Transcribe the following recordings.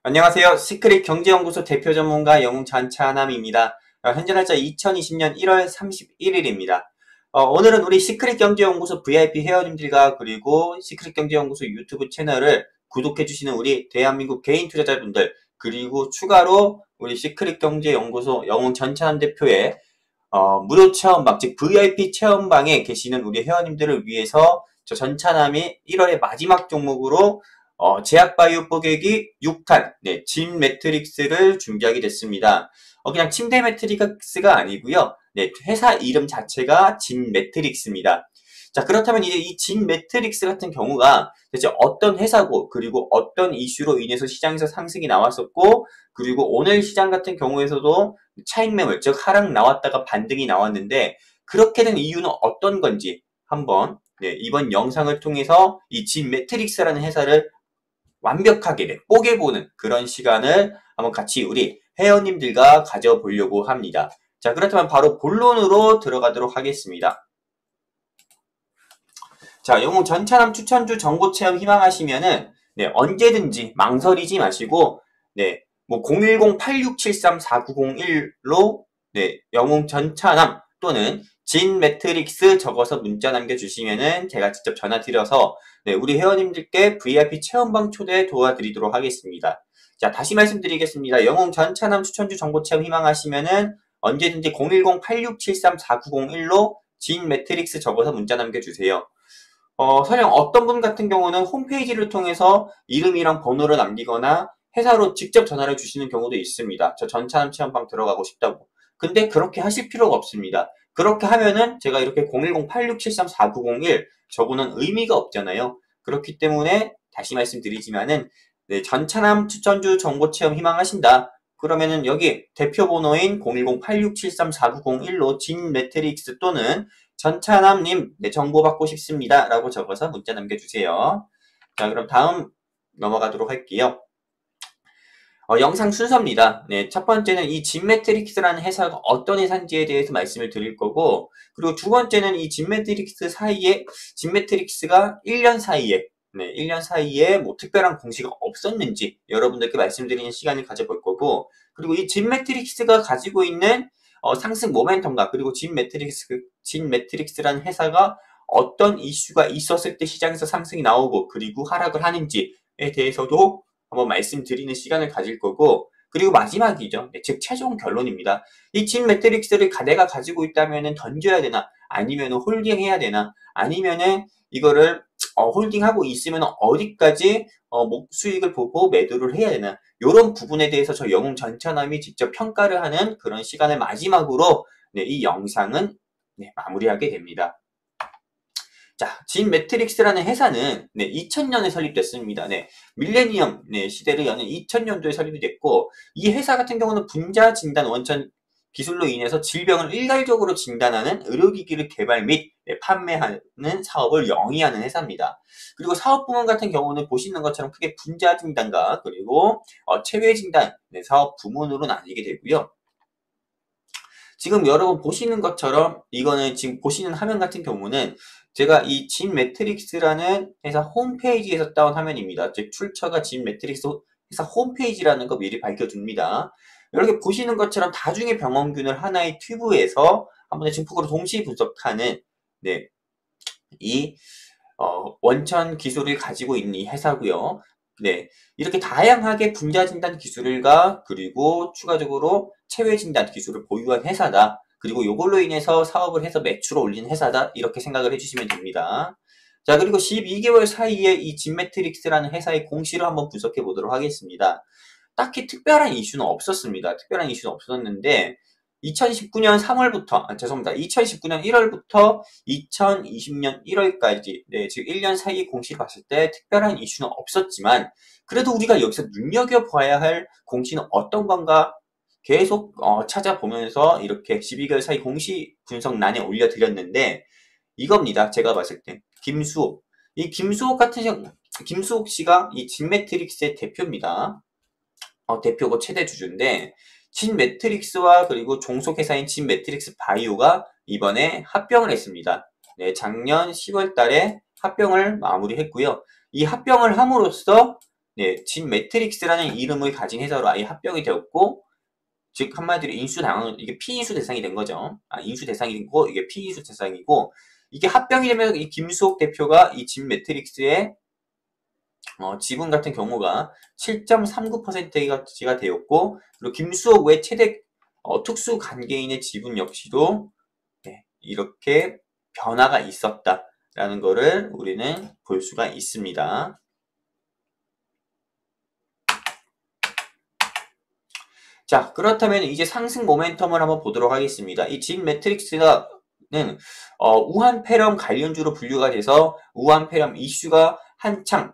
안녕하세요. 시크릿 경제연구소 대표 전문가 영웅 전찬함입니다. 현재 날짜 2020년 1월 31일입니다. 오늘은 우리 시크릿 경제연구소 VIP 회원님들과 그리고 시크릿 경제연구소 유튜브 채널을 구독해주시는 우리 대한민국 개인 투자자분들 그리고 추가로 우리 시크릿 경제연구소 영웅 전찬함 대표의 무료 체험방, 즉 VIP 체험방에 계시는 우리 회원님들을 위해서 저 전찬함이 1월의 마지막 종목으로 제약바이오 뽀개기 6탄, 진 매트릭스를 준비하게 됐습니다. 그냥 침대 매트릭스가 아니고요. 회사 이름 자체가 진 매트릭스입니다. 자, 그렇다면 이제 이 진 매트릭스 같은 경우가 대체 어떤 회사고, 그리고 어떤 이슈로 인해서 시장에서 상승이 나왔었고, 그리고 오늘 시장 같은 경우에서도 차익 매물, 즉 하락 나왔다가 반등이 나왔는데, 그렇게 된 이유는 어떤 건지 한번 이번 영상을 통해서 이 진 매트릭스라는 회사를 완벽하게 뽀개보는 그런 시간을 한번 같이 우리 회원님들과 가져보려고 합니다. 자, 그렇다면 바로 본론으로 들어가도록 하겠습니다. 자, 영웅 전차남 추천주 정보체험 희망하시면은 언제든지 망설이지 마시고 뭐 010-8673-4901로 영웅 전차남 또는 진 매트릭스 적어서 문자 남겨주시면은 제가 직접 전화 드려서 우리 회원님들께 VIP 체험방 초대 도와드리도록 하겠습니다. 자, 다시 말씀드리겠습니다. 영웅 전차남 추천주 정보체험 희망하시면은 언제든지 010-8673-4901로 진 매트릭스 적어서 문자 남겨주세요. 설령 어떤 분 같은 경우는 홈페이지를 통해서 이름이랑 번호를 남기거나 회사로 직접 전화를 주시는 경우도 있습니다. 저 전차남 체험방 들어가고 싶다고. 근데 그렇게 하실 필요가 없습니다. 그렇게 하면은 제가 이렇게 010-8673-4901 적어놓은 의미가 없잖아요. 그렇기 때문에 다시 말씀드리지만은 전차남 추천주 정보체험 희망하신다. 그러면은 여기 대표 번호인 010-8673-4901로 진 매트릭스 또는 전차남님 정보 받고 싶습니다 라고 적어서 문자 남겨주세요. 자, 그럼 다음 넘어가도록 할게요. 영상 순서입니다. 첫 번째는 이 진 매트릭스라는 회사가 어떤 회사인지에 대해서 말씀을 드릴 거고, 그리고 두 번째는 이 진 매트릭스 사이에, 진 매트릭스가 1년 사이에 1년 사이에 뭐 특별한 공시가 없었는지 여러분들께 말씀드리는 시간을 가져볼 거고, 그리고 이 진 매트릭스가 가지고 있는 상승 모멘텀과 그리고 진 매트릭스라는 회사가 어떤 이슈가 있었을 때 시장에서 상승이 나오고 그리고 하락을 하는지에 대해서도 한번 말씀드리는 시간을 가질 거고, 그리고 마지막이죠. 즉 최종 결론입니다. 이 진 매트릭스를 내가 가지고 있다면은 던져야 되나, 아니면 홀딩해야 되나, 아니면은 이거를 홀딩하고 있으면 어디까지 수익을 보고 매도를 해야 되나, 이런 부분에 대해서 저 영웅 전차남이 직접 평가를 하는 그런 시간을 마지막으로 이 영상은 마무리하게 됩니다. 자, 진 매트릭스라는 회사는 2000년에 설립됐습니다. 밀레니엄 시대를 여는 2000년도에 설립이 됐고, 이 회사 같은 경우는 분자 진단 원천 기술로 인해서 질병을 일괄적으로 진단하는 의료기기를 개발 및 판매하는 사업을 영위하는 회사입니다. 그리고 사업 부문 같은 경우는 보시는 것처럼 크게 분자 진단과 그리고 체외 진단 사업 부문으로 나뉘게 되고요. 지금 여러분 보시는 것처럼 이거는 지금 보시는 화면 같은 경우는 제가 이 진 매트릭스라는 회사 홈페이지에서 따온 화면입니다. 즉 출처가 진 매트릭스 회사 홈페이지라는 거 미리 밝혀둡니다. 이렇게 보시는 것처럼 다중의 병원균을 하나의 튜브에서 한 번의 증폭으로 동시 분석하는 이 원천 기술을 가지고 있는 이 회사고요. 이렇게 다양하게 분자 진단 기술과 그리고 추가적으로 체외 진단 기술을 보유한 회사다. 그리고 이걸로 인해서 사업을 해서 매출을 올리는 회사다. 이렇게 생각을 해주시면 됩니다. 자, 그리고 12개월 사이에 이 진 매트릭스라는 회사의 공시를 한번 분석해 보도록 하겠습니다. 딱히 특별한 이슈는 없었습니다. 특별한 이슈는 없었는데 2019년 3월부터, 죄송합니다. 2019년 1월부터 2020년 1월까지, 즉 1년 사이 공시를 봤을 때 특별한 이슈는 없었지만, 그래도 우리가 여기서 눈여겨봐야 할 공시는 어떤 건가 계속 찾아보면서 이렇게 12개월 사이 공시 분석란에 올려드렸는데, 이겁니다. 제가 봤을 때. 김수옥. 이 김수옥 씨가 이 진 매트릭스의 대표입니다. 대표고 최대 주주인데, 진 매트릭스와 그리고 종속회사인 진 매트릭스 바이오가 이번에 합병을 했습니다. 작년 10월 달에 합병을 마무리했고요. 이 합병을 함으로써 네, 진 매트릭스라는 이름을 가진 회사로 아예 합병이 되었고, 즉 한마디로 이게 피인수 대상이 된 거죠. 인수 대상이 되고 이게 피인수 대상이고, 이게 합병이 되면 이 김수옥 대표가 이 진 매트릭스의 지분 같은 경우가 7.39%가 되었고, 그리고 김수옥 외 최대 특수 관계인의 지분 역시도 네, 이렇게 변화가 있었다라는 거를 우리는 볼 수가 있습니다. 자, 그렇다면 이제 상승 모멘텀을 한번 보도록 하겠습니다. 이 진 매트릭스는 우한폐렴 관련주로 분류가 돼서 우한폐렴 이슈가 한창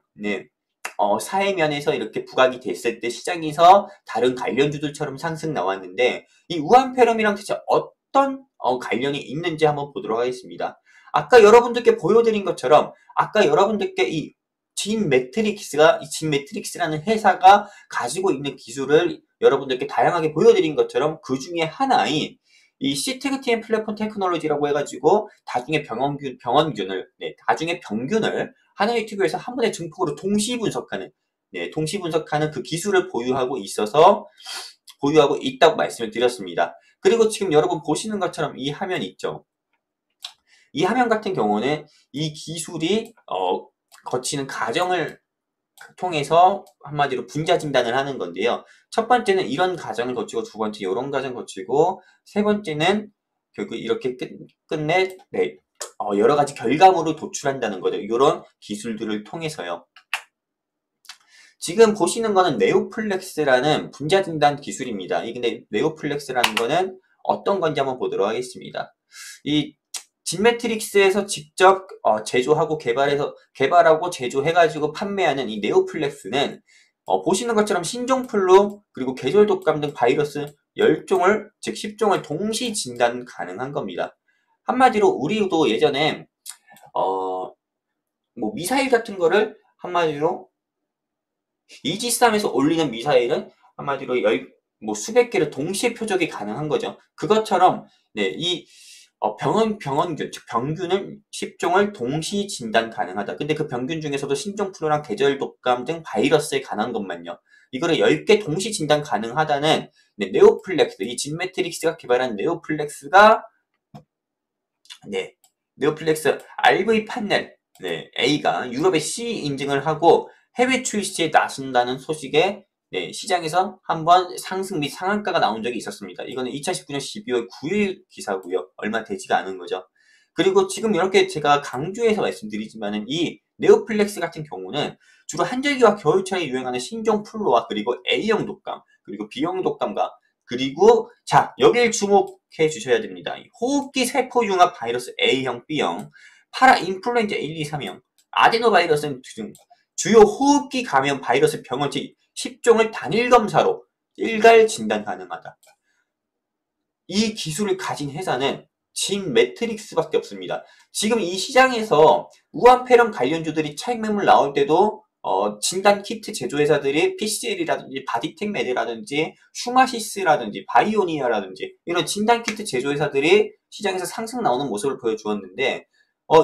사회면에서 이렇게 부각이 됐을 때 시장에서 다른 관련주들처럼 상승 나왔는데, 이 우한폐렴이랑 대체 어떤 관련이 있는지 한번 보도록 하겠습니다. 아까 여러분들께 보여드린 것처럼, 아까 여러분들께 이 진 매트릭스라는 회사가 가지고 있는 기술을 여러분들께 다양하게 보여드린 것처럼, 그 중에 하나인 이 시트그TM 플랫폼 테크놀로지라고 해가지고 다중의 병원균을 다중의 병균을 하나의 튜브에서 한 번에 증폭으로 동시 분석하는 그 기술을 보유하고 있다고 말씀을 드렸습니다. 그리고 지금 여러분 보시는 것처럼 이 화면 있죠. 이 화면 같은 경우는 이 기술이 거치는 과정을 통해서 한마디로 분자 진단을 하는 건데요. 첫 번째는 이런 과정을 거치고, 두 번째 이런 과정을 거치고, 세 번째는 결국 이렇게 끝내 여러 가지 결과물을 도출한다는 거죠. 이런 기술들을 통해서요. 지금 보시는 거는 네오플렉스라는 분자 진단 기술입니다. 근데 네오플렉스라는 거는 어떤 건지 한번 보도록 하겠습니다. 이 진매트릭스에서 직접 제조하고 개발하고 제조해가지고 판매하는 이 네오플렉스는 보시는 것처럼 신종플루 그리고 계절 독감 등 바이러스 10종을 즉 10종을 동시 진단 가능한 겁니다. 한마디로 우리도 예전에 뭐 미사일 같은 거를 한마디로 이지스함에서 올리는 미사일은 한마디로 수백 개를 동시에 표적이 가능한 거죠. 그것처럼 이 병균, 즉 병균을 10종을 동시 진단 가능하다. 근데 그 병균 중에서도 신종플루랑 계절 독감 등 바이러스에 관한 것만요. 이거를 10개 동시 진단 가능하다는 네오플렉스, 이 진매트릭스가 개발한 네오플렉스 RV 판넬 A가 유럽에 CE 인증을 하고 해외 출시에 나선다는 소식에 시장에서 한번 상승 및 상한가가 나온 적이 있었습니다. 이거는 2019년 12월 9일 기사고요. 얼마 되지가 않은 거죠. 그리고 지금 이렇게 제가 강조해서 말씀드리지만은 이 네오플렉스 같은 경우는 주로 한절기와 겨울철에 유행하는 신종 플루와 그리고 A형 독감, 그리고 B형 독감과 그리고 여기를 주목해 주셔야 됩니다. 호흡기 세포융합 바이러스 A형, B형, 파라 인플루엔자 1, 2, 3형, 아데노바이러스 등 주요 호흡기 감염 바이러스 병원체 10종을 단일 검사로 일괄 진단 가능하다. 이 기술을 가진 회사는 진 매트릭스밖에 없습니다. 지금 이 시장에서 우한폐렴 관련주들이 차익 매물 나올 때도 진단 키트 제조회사들이 PCL이라든지 바디텍메드라든지 슈마시스라든지 바이오니아라든지 이런 진단 키트 제조회사들이 시장에서 상승 나오는 모습을 보여주었는데,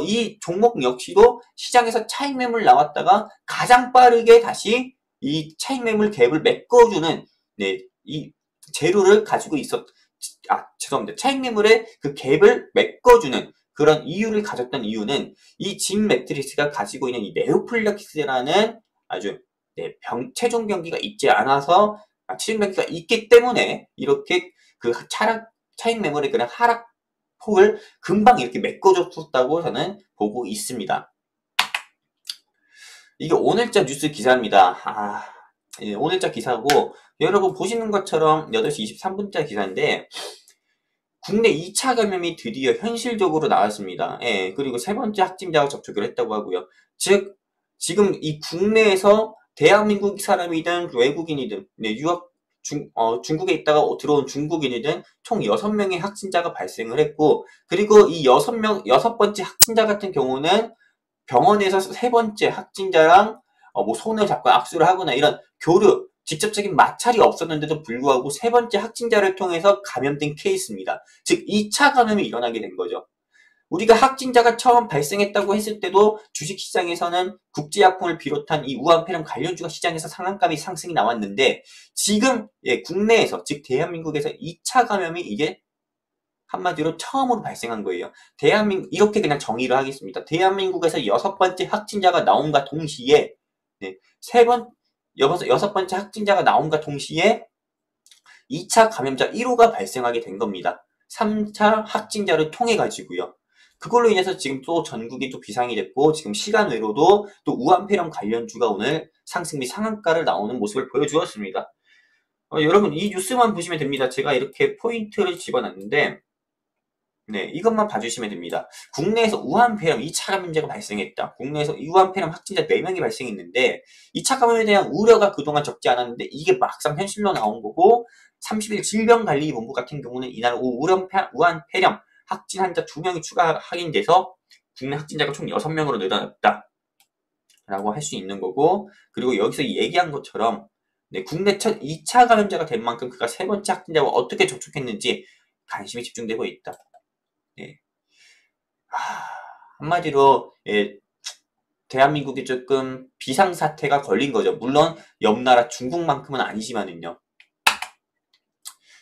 이 종목 역시도 시장에서 차익 매물 나왔다가 가장 빠르게 다시 이 차익 매물 갭을 메꿔주는 이 재료를 가지고 차익 매물의 그 갭을 메꿔주는 그런 이유를 가졌던 이유는 이 진 매트릭스가 가지고 있는 이 네오플렉스라는 아주 최종 병기가 있지 않아서 최종 병기가 있기 때문에 이렇게 그 차익 매물의 그런 하락폭을 금방 이렇게 메꿔줬다고 저는 보고 있습니다. 이게 오늘자 뉴스 기사입니다. 오늘자 기사고, 여러분 보시는 것처럼 8시 23분자 기사인데, 국내 2차 감염이 드디어 현실적으로 나왔습니다. 그리고 세 번째 확진자가 접촉을 했다고 하고요. 즉, 지금 이 국내에서 대한민국 사람이든 외국인이든, 중국에 있다가 들어온 중국인이든 총 6명의 확진자가 발생을 했고, 그리고 이 6번째 확진자 같은 경우는 병원에서 세 번째 확진자랑 손을 잡고 악수를 하거나 이런 직접적인 마찰이 없었는데도 불구하고 세 번째 확진자를 통해서 감염된 케이스입니다. 즉 2차 감염이 일어나게 된 거죠. 우리가 확진자가 처음 발생했다고 했을 때도 주식시장에서는 국제약품을 비롯한 이 우한폐렴 관련주가 시장에서 상한감이 상승이 나왔는데 지금 국내에서 즉 대한민국에서 2차 감염이 이게 한마디로 처음으로 발생한 거예요. 이렇게 그냥 정의를 하겠습니다. 대한민국에서 6번째 확진자가 나온과 동시에 여섯 번째 확진자가 나온과 동시에 2차 감염자 1호가 발생하게 된 겁니다. 3차 확진자를 통해 가지고요. 그걸로 인해서 지금 또 전국이 또 비상이 됐고 지금 시간 외로도 또 우한폐렴 관련주가 오늘 상승 및 상한가를 나오는 모습을 보여주었습니다. 여러분 이 뉴스만 보시면 됩니다. 제가 이렇게 포인트를 집어놨는데 이것만 봐주시면 됩니다. 국내에서 우한폐렴 2차 감염자가 발생했다. 국내에서 우한폐렴 확진자 4명이 발생했는데 2차 감염에 대한 우려가 그동안 적지 않았는데 이게 막상 현실로 나온 거고 30일 질병관리본부 같은 경우는 이날 우한폐렴 확진 환자 2명이 추가 확인돼서 국내 확진자가 총 6명으로 늘어났다. 라고 할 수 있는 거고 그리고 여기서 얘기한 것처럼 국내 첫 2차 감염자가 된 만큼 그가 3번째 확진자와 어떻게 접촉했는지 관심이 집중되고 있다. 한마디로 대한민국이 조금 비상사태가 걸린 거죠. 물론 옆나라 중국만큼은 아니지만은요.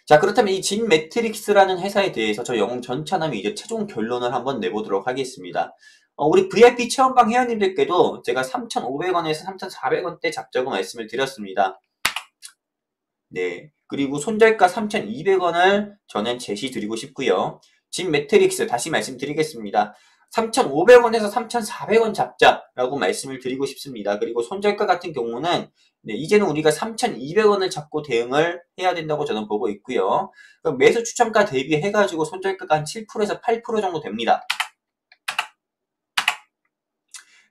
자, 그렇다면 이 진 매트릭스라는 회사에 대해서 저 영웅 전차남이 이제 최종 결론을 한번 내보도록 하겠습니다. 우리 VIP 체험방 회원님들께도 제가 3,500원에서 3,400원대 잡자고 말씀을 드렸습니다. 그리고 손절가 3,200원을 저는 제시 드리고 싶고요. 진 매트릭스 다시 말씀드리겠습니다. 3,500원에서 3,400원 잡자라고 말씀을 드리고 싶습니다. 그리고 손절가 같은 경우는 이제는 우리가 3,200원을 잡고 대응을 해야 된다고 저는 보고 있고요. 매수 추천가 대비해가지고 손절가가 한 7%에서 8% 정도 됩니다.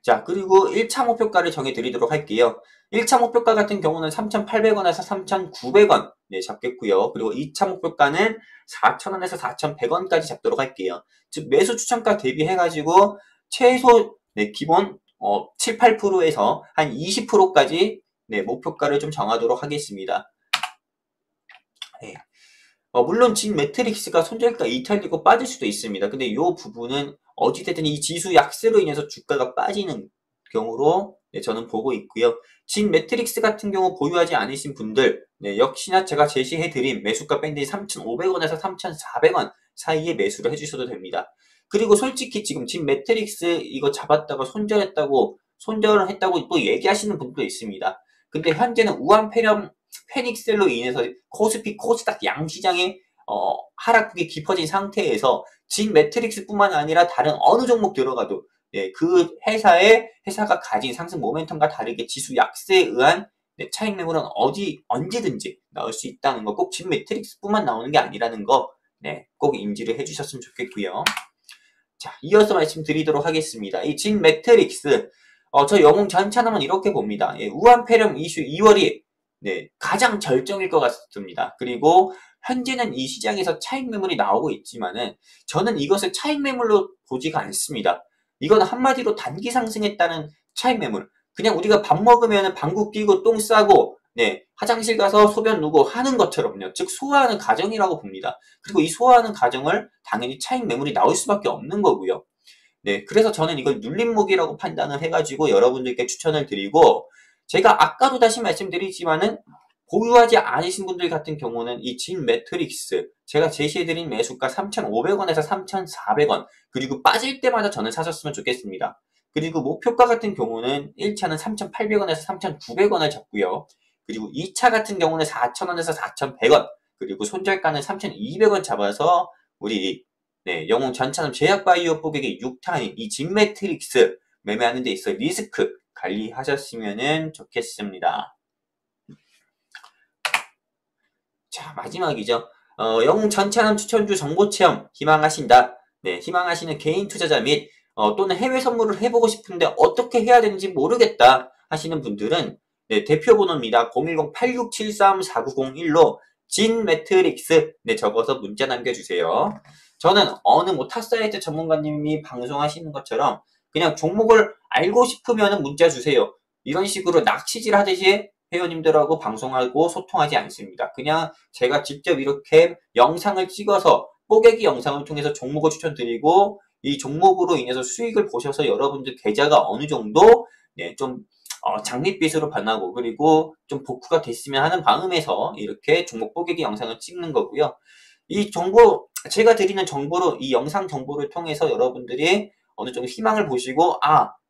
자, 그리고 1차 목표가를 정해드리도록 할게요. 1차 목표가 같은 경우는 3,800원에서 3,900원 잡겠고요. 그리고 2차 목표가는 4,000원에서 4,100원까지 잡도록 할게요. 즉 매수 추천가 대비해가지고 최소 기본 7, 8%에서 한 20%까지 목표가를 좀 정하도록 하겠습니다. 물론 진 매트릭스가 손절가 이탈되고 빠질 수도 있습니다. 근데 이 부분은 어찌됐든 이 지수 약세로 인해서 주가가 빠지는 경우로 저는 보고 있고요. 진 매트릭스 같은 경우 보유하지 않으신 분들 역시나 제가 제시해드린 매수가 밴드 3,500원에서 3,400원 사이에 매수를 해주셔도 됩니다. 그리고 솔직히 지금 진 매트릭스 이거 잡았다가 손절을 했다고 또 얘기하시는 분도 있습니다. 근데 현재는 우한폐렴 패닉셀로 인해서 코스피, 코스닥 양시장의 하락폭이 깊어진 상태에서 진 매트릭스뿐만 아니라 다른 어느 종목 들어가도 그 회사가 가진 상승 모멘텀과 다르게 지수 약세에 의한 차익 매물은 언제든지 나올 수 있다는 거, 꼭 진 매트릭스뿐만 나오는 게 아니라는 거 꼭 인지를 해주셨으면 좋겠고요. 자, 이어서 말씀드리도록 하겠습니다. 이 진 매트릭스 저 영웅 전차남은 이렇게 봅니다. 우한폐렴 이슈 2월이 가장 절정일 것 같습니다. 그리고 현재는 이 시장에서 차익 매물이 나오고 있지만은 저는 이것을 차익 매물로 보지가 않습니다. 이건 한마디로 단기 상승했다는 차익 매물. 그냥 우리가 밥 먹으면 방구 끼고 똥 싸고 화장실 가서 소변 누고 하는 것처럼요. 즉 소화하는 과정이라고 봅니다. 그리고 이 소화하는 과정을 당연히 차익 매물이 나올 수밖에 없는 거고요. 그래서 저는 이걸 눌림목이라고 판단을 해가지고 여러분들께 추천을 드리고 제가 아까도 다시 말씀드리지만은 보유하지 않으신 분들 같은 경우는 이 진 매트릭스 제가 제시해드린 매수가 3,500원에서 3,400원 그리고 빠질 때마다 저는 사셨으면 좋겠습니다. 그리고 목표가 같은 경우는 1차는 3,800원에서 3,900원을 잡고요. 그리고 2차 같은 경우는 4,000원에서 4,100원 그리고 손절가는 3,200원 잡아서 우리 영웅 전차는 제약바이오 고객의 6탄인 이 진 매트릭스 매매하는 데 있어 리스크 관리하셨으면 좋겠습니다. 자, 마지막이죠. 영웅 전차남 추천주 정보체험 희망하신다. 희망하시는 개인 투자자 및 또는 해외 선물을 해보고 싶은데 어떻게 해야 되는지 모르겠다 하시는 분들은 대표번호입니다. 010-8673-4901로 진 매트릭스 적어서 문자 남겨주세요. 저는 어느 탑사이트 전문가님이 방송하시는 것처럼 그냥 종목을 알고 싶으면 문자 주세요. 이런 식으로 낚시질 하듯이 회원님들하고 방송하고 소통하지 않습니다. 그냥 제가 직접 이렇게 영상을 찍어서 뽀개기 영상을 통해서 종목을 추천드리고 이 종목으로 인해서 수익을 보셔서 여러분들 계좌가 어느 정도 좀 장밋빛으로 변하고 그리고 좀 복구가 됐으면 하는 마음에서 이렇게 종목 뽀개기 영상을 찍는 거고요. 이 정보, 제가 드리는 정보로, 이 영상 정보를 통해서 여러분들이 어느 정도 희망을 보시고,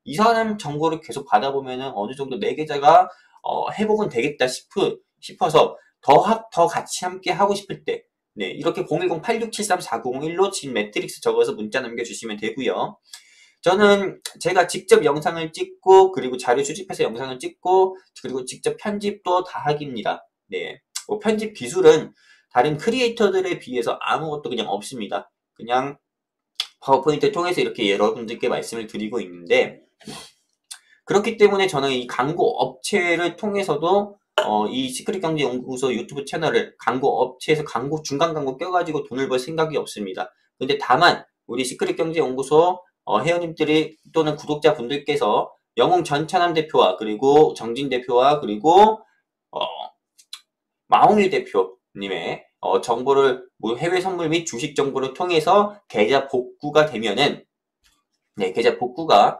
이 사람 정보를 계속 받아보면은 어느 정도 내 계좌가 회복은 되겠다 싶어서 더 같이 함께 하고 싶을 때, 이렇게 010-8673-4901로 지금 매트릭스 적어서 문자 남겨주시면 되고요. 저는 제가 직접 영상을 찍고 그리고 자료 수집해서 영상을 찍고 그리고 직접 편집도 다 하기입니다. 편집 기술은 다른 크리에이터들에 비해서 아무것도 그냥 없습니다. 그냥 파워포인트를 통해서 이렇게 여러분들께 말씀을 드리고 있는데, 그렇기 때문에 저는 이 광고 업체를 통해서도 이 시크릿경제연구소 유튜브 채널을 광고 업체에서 중간 광고 껴가지고 돈을 벌 생각이 없습니다. 근데 다만 우리 시크릿경제연구소 회원님들이 또는 구독자분들께서 영웅 전찬남 대표와 그리고 정진 대표와 그리고 마홍일 대표님의 정보를 해외 선물 및 주식 정보를 통해서 계좌 복구가 되면은 계좌 복구가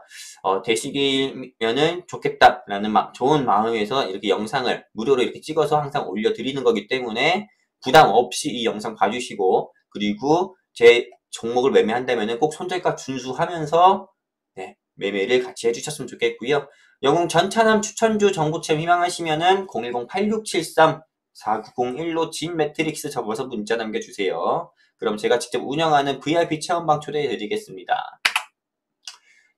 되시면은 좋겠다라는 좋은 마음에서 이렇게 영상을 무료로 이렇게 찍어서 항상 올려드리는 거기 때문에 부담 없이 이 영상 봐주시고 그리고 제 종목을 매매한다면은 꼭 손절가 준수하면서 매매를 같이 해주셨으면 좋겠고요. 영웅 전차남 추천주 정보 체험 희망하시면은 010-8673-4901로 진 매트릭스 적어서 문자 남겨주세요. 그럼 제가 직접 운영하는 VIP 체험방 초대해드리겠습니다.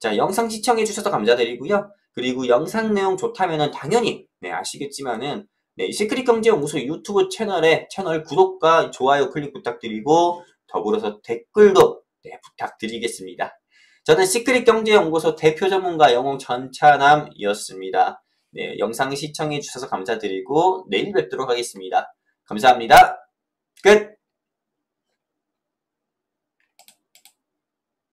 자, 영상 시청해주셔서 감사드리고요. 그리고 영상 내용 좋다면은 당연히 아시겠지만은 시크릿경제연구소 유튜브 채널 구독과 좋아요 클릭 부탁드리고 더불어서 댓글도 부탁드리겠습니다. 저는 시크릿경제연구소 대표 전문가 영웅 전차남이었습니다. 영상 시청해주셔서 감사드리고 내일 뵙도록 하겠습니다. 감사합니다. 끝!